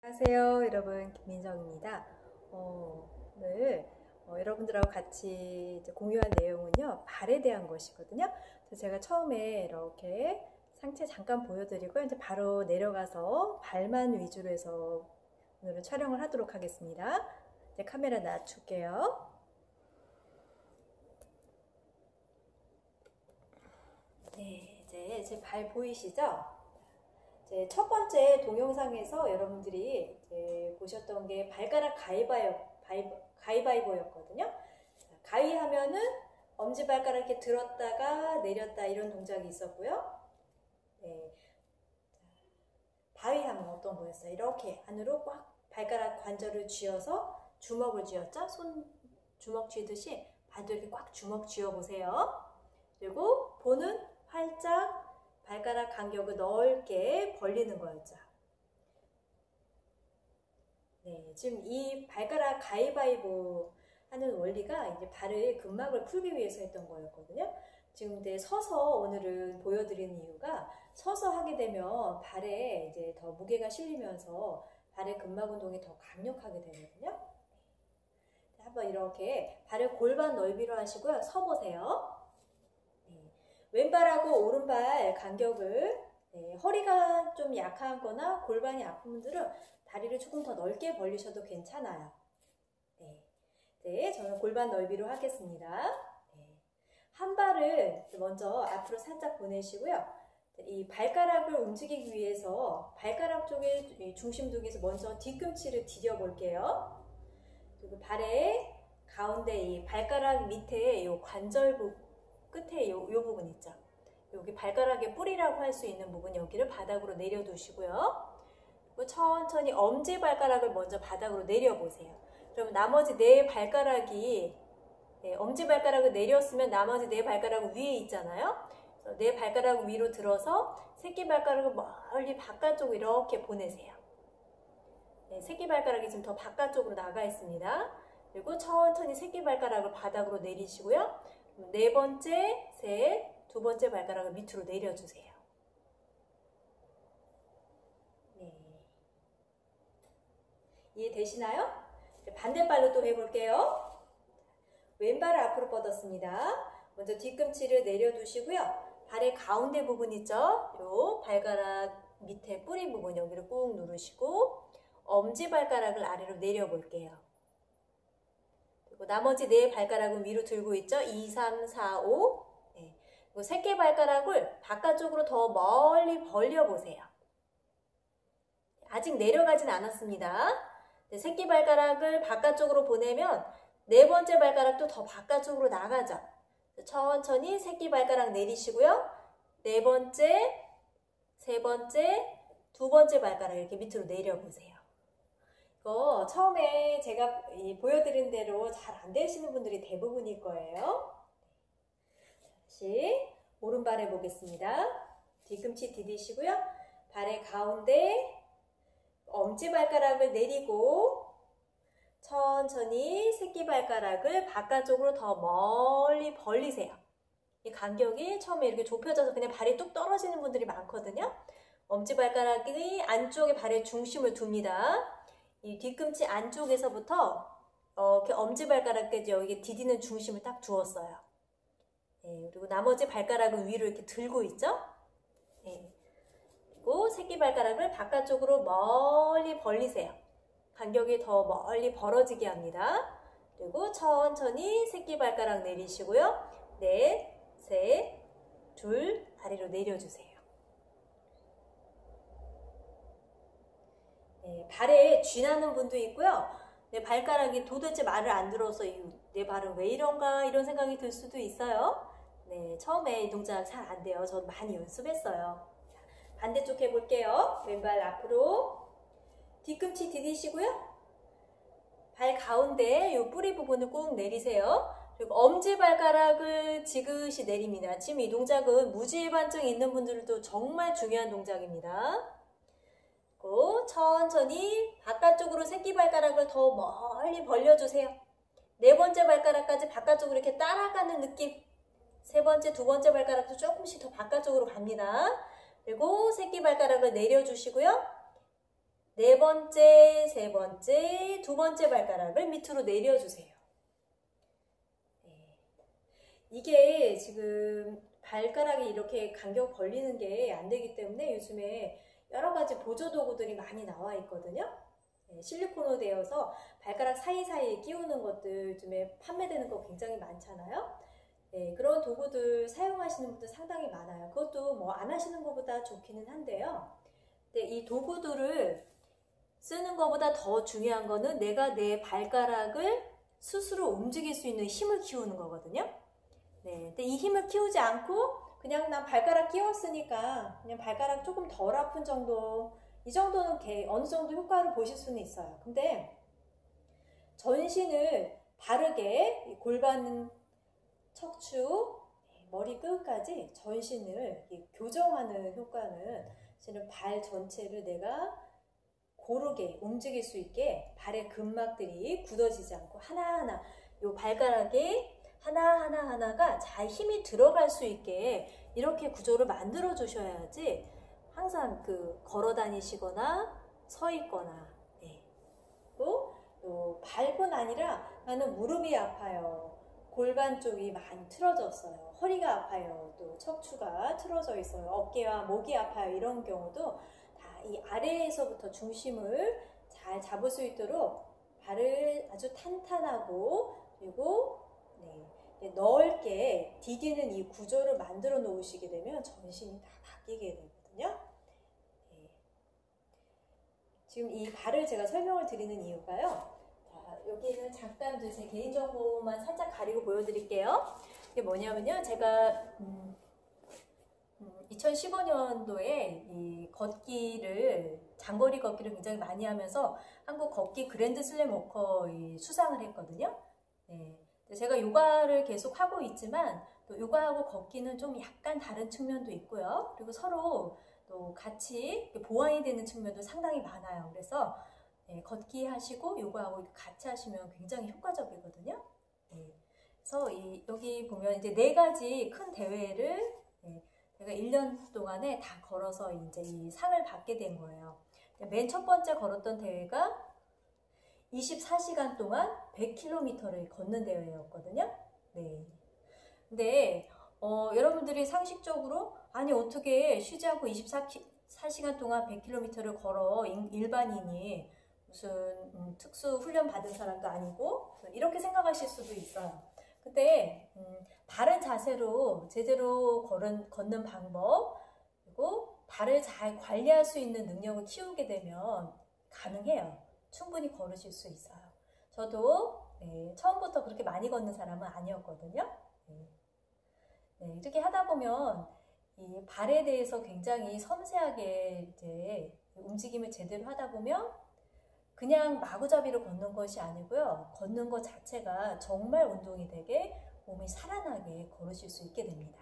안녕하세요, 여러분. 김민정입니다. 오늘 여러분들하고 같이 이제 공유한 내용은요, 발에 대한 것이거든요. 그래서 제가 처음에 이렇게 상체 잠깐 보여드리고 이제 바로 내려가서 발만 위주로 해서 오늘은 촬영을 하도록 하겠습니다. 이제 카메라 낮출게요. 네, 이제 제 발 보이시죠? 이제 첫 번째 동영상에서 여러분들이 이제 보셨던 게 발가락 가위바위보였거든요. 가위하면은 엄지발가락 이렇게 들었다가 내렸다 이런 동작이 있었고요. 네. 바위하면 어떤 거였어요? 이렇게 안으로 꽉 발가락 관절을 쥐어서 주먹을 쥐었죠? 손 주먹 쥐듯이 발도 이렇게 꽉 주먹 쥐어 보세요. 그리고 보는 활짝 발가락 간격을 넓게 벌리는 거였죠. 네, 지금 이 발가락 가위바위보 하는 원리가 이제 발의 근막을 풀기 위해서 했던 거였거든요. 지금 이제 서서 오늘은 보여드리는 이유가 서서 하게 되면 발에 이제 더 무게가 실리면서 발의 근막 운동이 더 강력하게 되거든요. 한번 이렇게 발을 골반 넓이로 하시고요. 서 보세요. 왼발하고 오른발 간격을 허리가 좀 약한 거나 골반이 아픈 분들은 다리를 조금 더 넓게 벌리셔도 괜찮아요. 네, 저는 골반 넓이로 하겠습니다. 한 발을 먼저 앞으로 살짝 보내시고요. 이 발가락을 움직이기 위해서 발가락 쪽에 중심 두기에서 먼저 뒤꿈치를 디뎌 볼게요. 그리고 발의 가운데 이 발가락 밑에 이 관절 끝에 요 부분 있죠. 여기 발가락의 뿌리라고 할 수 있는 부분 여기를 바닥으로 내려두시고요. 그리고 천천히 엄지발가락을 먼저 바닥으로 내려보세요. 그럼 나머지 네 발가락이 엄지발가락을 내렸으면 나머지 네 발가락은 위에 있잖아요. 그래서 네 발가락 위로 들어서 새끼발가락을 멀리 바깥쪽으로 이렇게 보내세요. 새끼발가락이 지금 더 바깥쪽으로 나가 있습니다. 그리고 천천히 새끼발가락을 바닥으로 내리시고요. 네 번째, 두 번째 발가락을 밑으로 내려주세요. 네. 이해되시나요? 반대발로 또 해볼게요. 왼발을 앞으로 뻗었습니다. 먼저 뒤꿈치를 내려두시고요. 발의 가운데 부분 있죠? 요 발가락 밑에 뿌리 부분 여기를 꾹 누르시고 엄지발가락을 아래로 내려볼게요. 나머지 네 발가락은 위로 들고 있죠? 2, 3, 4, 5. 네. 그리고 새끼 발가락을 바깥쪽으로 더 멀리 벌려보세요. 아직 내려가진 않았습니다. 네, 새끼 발가락을 바깥쪽으로 보내면 네 번째 발가락도 더 바깥쪽으로 나가죠. 천천히 새끼 발가락 내리시고요. 네 번째, 세 번째, 두 번째 발가락 이렇게 밑으로 내려보세요. 처음에 제가 보여드린 대로 잘 안 되시는 분들이 대부분일 거예요. 다시 오른발 해보겠습니다. 뒤꿈치 디디시고요. 발의 가운데 엄지발가락을 내리고 천천히 새끼발가락을 바깥쪽으로 더 멀리 벌리세요. 이 간격이 처음에 이렇게 좁혀져서 그냥 발이 뚝 떨어지는 분들이 많거든요. 엄지발가락이 안쪽에 발의 중심을 둡니다. 이 뒤꿈치 안쪽에서부터 이렇게 엄지발가락까지 여기 디디는 중심을 딱 두었어요. 네, 그리고 나머지 발가락은 위로 이렇게 들고 있죠? 네. 그리고 새끼발가락을 바깥쪽으로 멀리 벌리세요. 간격이 더 멀리 벌어지게 합니다. 그리고 천천히 새끼발가락 내리시고요. 넷, 셋, 둘, 아래로 내려주세요. 발에 쥐나는 분도 있고요. 내 발가락이 도대체 말을 안 들어서 내 발은 왜 이런가 이런 생각이 들 수도 있어요. 네, 처음에 이 동작 잘 안 돼요. 전 많이 연습했어요. 반대쪽 해볼게요. 왼발 앞으로 뒤꿈치 디디시고요. 발 가운데 이 뿌리 부분을 꾹 내리세요. 그리고 엄지발가락을 지그시 내립니다. 지금 이 동작은 무지반증이 있는 분들도 정말 중요한 동작입니다. 천천히 바깥쪽으로 새끼발가락을 더 멀리 벌려주세요. 네 번째 발가락까지 바깥쪽으로 이렇게 따라가는 느낌. 세 번째, 두 번째 발가락도 조금씩 더 바깥쪽으로 갑니다. 그리고 새끼발가락을 내려주시고요. 네 번째, 세 번째, 두 번째 발가락을 밑으로 내려주세요. 이게 지금 발가락이 이렇게 간격 벌리는 게 안 되기 때문에 요즘에 여러 가지 보조 도구들이 많이 나와 있거든요. 실리콘으로 되어서 발가락 사이사이에 끼우는 것들 요즘에 판매되는 거 굉장히 많잖아요. 그런 도구들 사용하시는 분들 상당히 많아요. 그것도 뭐 안 하시는 것보다 좋기는 한데요. 근데 이 도구들을 쓰는 것보다 더 중요한 거는 내가 내 발가락을 스스로 움직일 수 있는 힘을 키우는 거거든요. 근데 이 힘을 키우지 않고 그냥 난 발가락 끼웠으니까 그냥 발가락 조금 덜 아픈 정도, 이 정도는 어느 정도 효과를 보실 수는 있어요. 근데 전신을 바르게 골반, 척추, 머리 끝까지 전신을 교정하는 효과는 사실은 발 전체를 내가 고르게 움직일 수 있게 발의 근막들이 굳어지지 않고 하나하나 요 발가락에 하나하나가 잘 힘이 들어갈 수 있게 이렇게 구조를 만들어 주셔야지 항상 걸어 다니시거나 서 있거나 또 발뿐 아니라 나는 무릎이 아파요. 골반 쪽이 많이 틀어졌어요. 허리가 아파요. 또 척추가 틀어져 있어요. 어깨와 목이 아파요. 이런 경우도 다 이 아래에서부터 중심을 잘 잡을 수 있도록 발을 아주 탄탄하고 그리고 넓게 디디는 이 구조를 만들어 놓으시게 되면 전신이 다 바뀌게 되거든요. 지금 이 발을 제가 설명을 드리는 이유가요. 자, 여기는 잠깐 제 개인정보만 살짝 가리고 보여드릴게요. 이게 뭐냐면요. 제가 2015년도에 이 장거리 걷기를 굉장히 많이 하면서 한국 걷기 그랜드슬램 워커 수상을 했거든요. 제가 요가를 계속 하고 있지만 또 요가하고 걷기는 좀 약간 다른 측면도 있고요. 그리고 서로 또 같이 보완이 되는 측면도 상당히 많아요. 그래서 걷기 하시고 요가하고 같이 하시면 굉장히 효과적이거든요. 그래서 여기 보면 이제 4가지 큰 대회를 제가 1년 동안에 다 걸어서 이제 이 상을 받게 된 거예요. 맨 첫 번째 걸었던 대회가 24시간 동안 100km를 걷는 대회였거든요. 근데 여러분들이 상식적으로 아니 어떻게 쉬지 않고 24시간 동안 100km를 걸어 일반인이 무슨 특수 훈련 받은 사람도 아니고 이렇게 생각하실 수도 있어요. 근데 바른 자세로 제대로 걷는 방법 그리고 발을 잘 관리할 수 있는 능력을 키우게 되면 가능해요. 충분히 걸으실 수 있어요. 저도 처음부터 그렇게 많이 걷는 사람은 아니었거든요. 이렇게 하다 보면 이 발에 대해서 굉장히 섬세하게 이제 움직임을 제대로 하다 보면 그냥 마구잡이로 걷는 것이 아니고요. 걷는 것 자체가 정말 운동이 되게 몸이 살아나게 걸으실 수 있게 됩니다.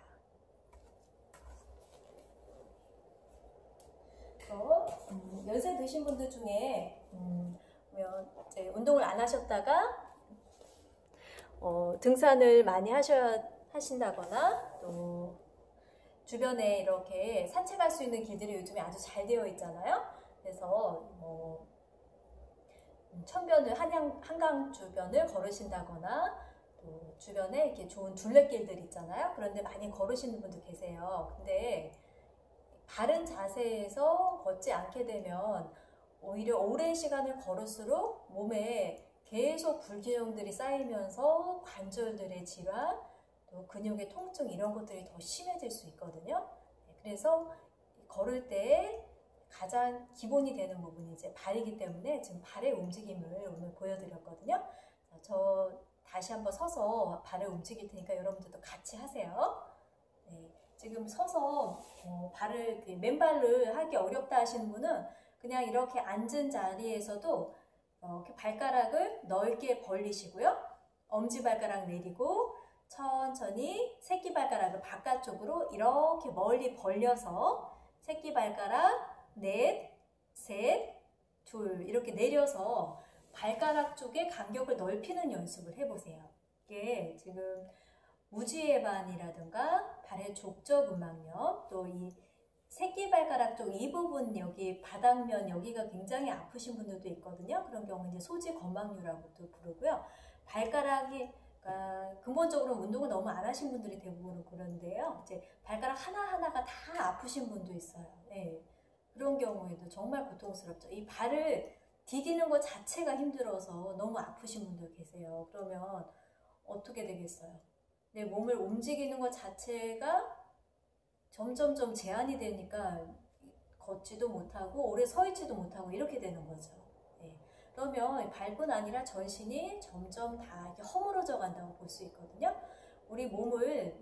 연세 드신 분들 중에 이제 운동을 안 하셨다가 등산을 많이 하신다거나 또 주변에 이렇게 산책할 수 있는 길들이 요즘에 아주 잘 되어 있잖아요. 그래서 천변을 한강 주변을 걸으신다거나 또 주변에 이렇게 좋은 둘레길들 있잖아요. 그런데 많이 걸으시는 분도 계세요. 근데 바른 자세에서 걷지 않게 되면 오히려 오랜 시간을 걸을수록 몸에 계속 불균형들이 쌓이면서 관절들의 질환, 또 근육의 통증 이런 것들이 더 심해질 수 있거든요. 그래서 걸을 때 가장 기본이 되는 부분이 이제 발이기 때문에 지금 발의 움직임을 오늘 보여드렸거든요. 저 다시 한번 서서 발을 움직일 테니까 여러분들도 같이 하세요. 지금 서서 맨발을 하기 어렵다 하시는 분은 그냥 이렇게 앉은 자리에서도 이렇게 발가락을 넓게 벌리시고요. 엄지발가락 내리고 천천히 새끼발가락을 바깥쪽으로 이렇게 멀리 벌려서 새끼발가락 넷, 셋, 둘 이렇게 내려서 발가락 쪽에 간격을 넓히는 연습을 해보세요. 이게 지금 무지해반이라든가 발의 족저근막염 또 이 새끼발가락 쪽 이 부분, 여기 바닥면 여기가 굉장히 아프신 분들도 있거든요. 그런 경우 이제 소지 건망류라고도 부르고요. 발가락이 근본적으로 운동을 너무 안 하신 분들이 대부분 그런데요. 이제 발가락 하나하나가 다 아프신 분도 있어요. 네. 그런 경우에도 정말 고통스럽죠. 이 발을 디디는 것 자체가 힘들어서 너무 아프신 분들 계세요. 그러면 어떻게 되겠어요? 내 몸을 움직이는 것 자체가 점점점 제한이 되니까 걷지도 못하고 오래 서 있지도 못하고 이렇게 되는 거죠. 네. 그러면 발뿐 아니라 전신이 점점 다 이렇게 허물어져 간다고 볼 수 있거든요. 우리 몸을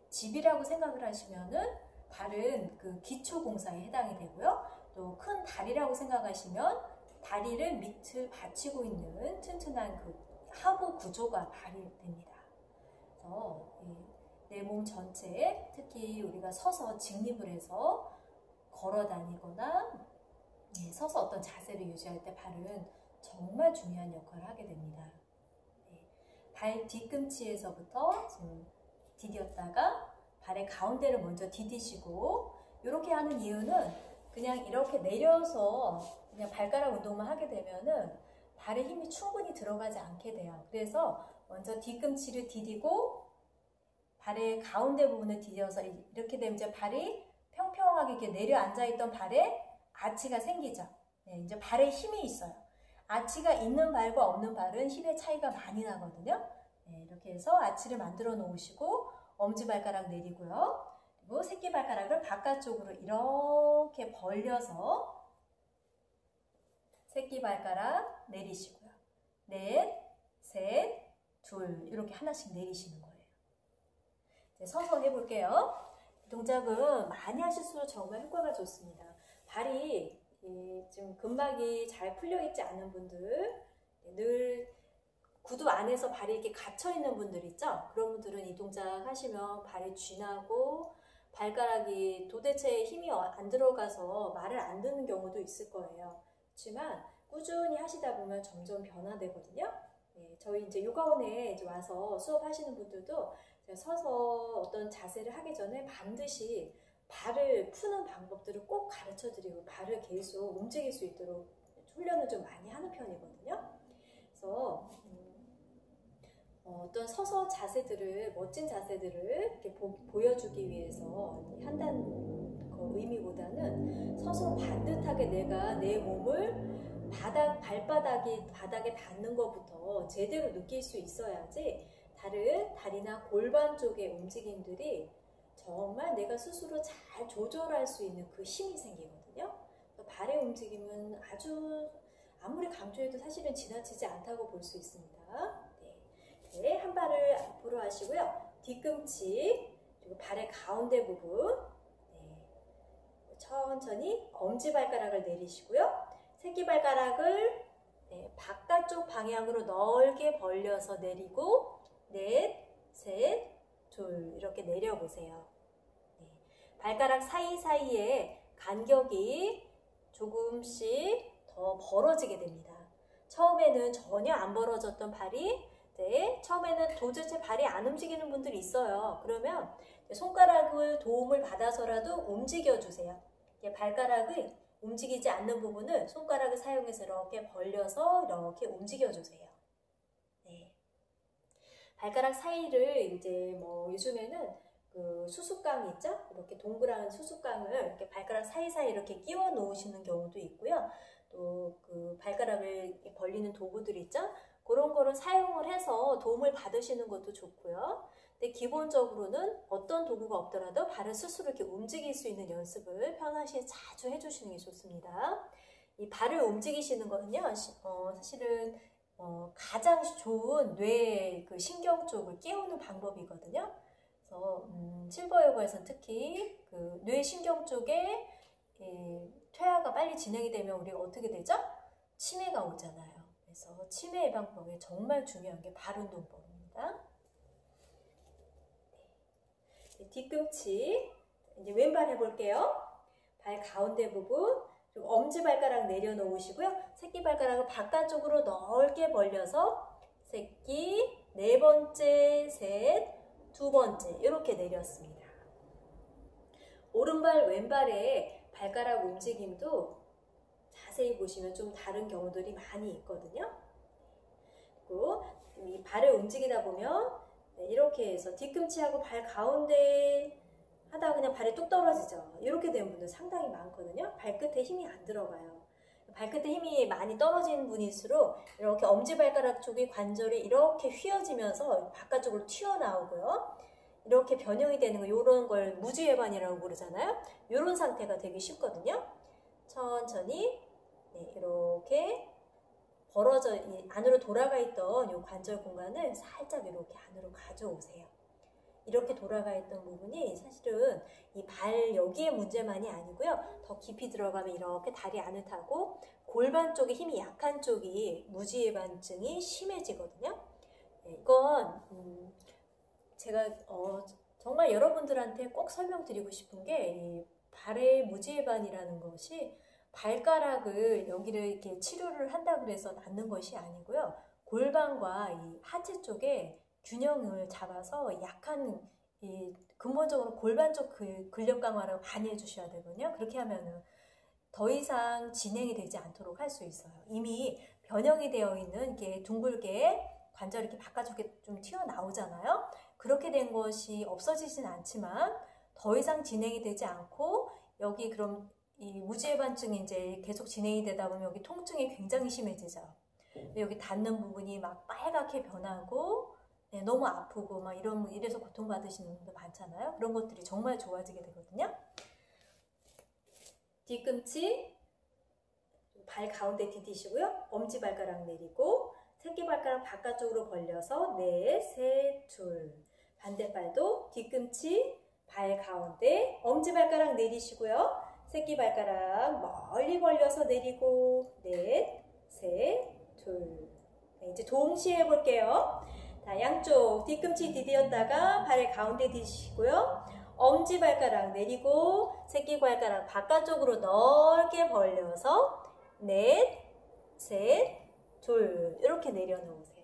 집이라고 생각을 하시면은 발은 그 기초 공사에 해당이 되고요. 또 큰 다리라고 생각하시면 다리를 밑을 받치고 있는 튼튼한 그 하부 구조가 발이 됩니다. 그래서 내 몸 전체에 특히 우리가 서서 직립을 해서 걸어 다니거나 서서 어떤 자세를 유지할 때 발은 정말 중요한 역할을 하게 됩니다. 발 뒤꿈치에서부터 지금 디뎠다가 발의 가운데를 먼저 디디시고, 이렇게 하는 이유는 그냥 이렇게 내려서 그냥 발가락 운동만 하게 되면은 발에 힘이 충분히 들어가지 않게 돼요. 그래서 먼저 뒤꿈치를 디디고 발의 가운데 부분을 디뎌서 이렇게 되면 이제 발이 평평하게 이렇게 내려앉아 있던 발에 아치가 생기죠. 네, 이제 발에 힘이 있어요. 아치가 있는 발과 없는 발은 힘의 차이가 많이 나거든요. 네, 이렇게 해서 아치를 만들어 놓으시고 엄지발가락 내리고요. 그리고 새끼발가락을 바깥쪽으로 이렇게 벌려서 새끼발가락 내리시고요. 넷, 셋, 둘 이렇게 하나씩 내리시는 거예요. 이제 서서 해볼게요. 이 동작은 많이 하실수록 정말 효과가 좋습니다. 발이 지금 근막이 잘 풀려있지 않은 분들, 늘 구두 안에서 발이 이렇게 갇혀있는 분들 있죠? 그런 분들은 이 동작 하시면 발이 쥐나고 발가락이 도대체 힘이 안 들어가서 말을 안 듣는 경우도 있을 거예요. 그렇지만 꾸준히 하시다 보면 점점 변화되거든요. 네, 저희 이제 요가원에 이제 와서 수업하시는 분들도 서서 어떤 자세를 하기 전에 반드시 발을 푸는 방법들을 꼭 가르쳐 드리고 발을 계속 움직일 수 있도록 훈련을 좀 많이 하는 편이거든요. 그래서 어떤 서서 자세들을, 멋진 자세들을 이렇게 보여주기 위해서 한다는 그 의미보다는 서서 반듯하게 내가 내 몸을 발바닥이 바닥에 닿는 것부터 제대로 느낄 수 있어야지 다리나 골반 쪽의 움직임들이 정말 내가 스스로 잘 조절할 수 있는 그 힘이 생기거든요. 발의 움직임은 아주 아무리 강조해도 사실은 지나치지 않다고 볼 수 있습니다. 네, 한 발을 앞으로 하시고요. 뒤꿈치, 그리고 발의 가운데 부분, 천천히 엄지발가락을 내리시고요. 새끼발가락을 바깥쪽 방향으로 넓게 벌려서 내리고 넷, 셋, 둘 이렇게 내려보세요. 발가락 사이사이에 간격이 조금씩 더 벌어지게 됩니다. 처음에는 전혀 안 벌어졌던 발이 처음에는 도대체 발이 안 움직이는 분들이 있어요. 그러면 손가락을 도움을 받아서라도 움직여주세요. 발가락이 움직이지 않는 부분을 손가락을 사용해서 이렇게 벌려서 이렇게 움직여주세요. 네. 발가락 사이를 이제 요즘에는 그 수수깡 있죠? 이렇게 동그란 수수깡을 이렇게 발가락 사이사이 이렇게 끼워 놓으시는 경우도 있고요. 또 그 발가락을 벌리는 도구들 있죠? 그런 거를 사용을 해서 도움을 받으시는 것도 좋고요. 근데 기본적으로는 어떤 도구가 없더라도 발을 스스로 이렇게 움직일 수 있는 연습을 평상시에 자주 해주시는 게 좋습니다. 이 발을 움직이시는 거는요, 사실은 가장 좋은 뇌 그 신경 쪽을 깨우는 방법이거든요. 그래서 실버 요가에서는 특히 그 뇌 신경 쪽에 퇴화가 빨리 진행이 되면 우리가 어떻게 되죠? 치매가 오잖아요. 그래서 치매 예방법에 정말 중요한 게 발 운동법입니다. 뒤꿈치, 이제 왼발 해볼게요. 발 가운데 부분, 그리고 엄지발가락 내려놓으시고요. 새끼발가락을 바깥쪽으로 넓게 벌려서 새끼, 네 번째, 셋, 두 번째 이렇게 내렸습니다. 오른발, 왼발의 발가락 움직임도 자세히 보시면 좀 다른 경우들이 많이 있거든요. 그리고 이 발을 움직이다 보면 이렇게 해서 뒤꿈치하고 발 가운데 하다가 그냥 발이 뚝 떨어지죠. 이렇게 된 분들 상당히 많거든요. 발끝에 힘이 안 들어가요. 발끝에 힘이 많이 떨어지는 분일수록 이렇게 엄지발가락 쪽의 관절이 이렇게 휘어지면서 바깥쪽으로 튀어나오고요. 이렇게 변형이 되는 거, 이런 걸 무지외반이라고 부르잖아요. 이런 상태가 되기 쉽거든요. 천천히 이렇게 벌어져 안으로 돌아가 있던 이 관절 공간을 살짝 이렇게 안으로 가져오세요. 이렇게 돌아가 있던 부분이 사실은 이 발 여기에 문제만이 아니고요. 더 깊이 들어가면 이렇게 다리 안을 타고 골반 쪽에 힘이 약한 쪽이 무지외반증이 심해지거든요. 이건 제가 정말 여러분들한테 꼭 설명드리고 싶은 게 이 발의 무지외반이라는 것이 발가락을 여기를 이렇게 치료를 한다고 해서 낫는 것이 아니고요. 골반과 이 하체 쪽에 균형을 잡아서 약한 이 근본적으로 골반 쪽 근력 강화를 많이 해주셔야 되거든요. 그렇게 하면은 더 이상 진행이 되지 않도록 할 수 있어요. 이미 변형이 되어 있는 이렇게 둥글게 관절이 이렇게 바깥쪽에 좀 튀어나오잖아요. 그렇게 된 것이 없어지진 않지만 더 이상 진행이 되지 않고 여기 그럼 이 무지외반증이 이제 계속 진행이 되다 보면 여기 통증이 굉장히 심해지죠. 여기 닿는 부분이 막 빨갛게 변하고 너무 아프고 막 이래서 고통받으시는 분들 많잖아요. 그런 것들이 정말 좋아지게 되거든요. 뒤꿈치 발 가운데 디디시고요. 엄지발가락 내리고 새끼발가락 바깥쪽으로 벌려서 넷, 셋, 둘. 반대발도 뒤꿈치 발 가운데 엄지발가락 내리시고요. 새끼발가락 멀리 벌려서 내리고 넷, 셋, 둘. 이제 동시에 해볼게요. 자, 양쪽 뒤꿈치 디디었다가 발을 가운데 디디시고요. 엄지발가락 내리고 새끼발가락 바깥쪽으로 넓게 벌려서 넷, 셋, 둘 이렇게 내려놓으세요.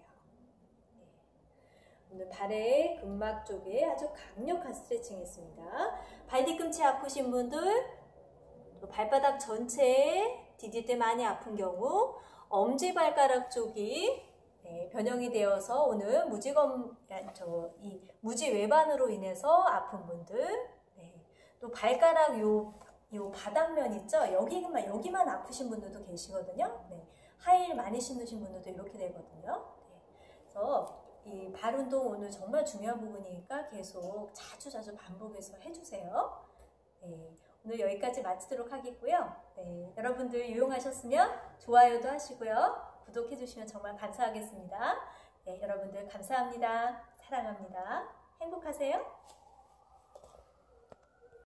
오늘 발의 근막 쪽에 아주 강력한 스트레칭 했습니다. 발 뒤꿈치 아프신 분들, 또 발바닥 전체에 디딜 때 많이 아픈 경우 엄지발가락 쪽이 변형이 되어서 오늘 무지외반으로 인해서 아픈 분들, 또 발가락 요 바닥면 있죠? 여기만 아프신 분들도 계시거든요. 하이힐 많이 신으신 분들도 이렇게 되거든요. 그래서 이 발 운동 오늘 정말 중요한 부분이니까 계속 자주 반복해서 해주세요. 오늘 여기까지 마치도록 하겠고요. 여러분들 유용하셨으면 좋아요도 하시고요. 구독해주시면 정말 감사하겠습니다. 여러분들 감사합니다. 사랑합니다. 행복하세요.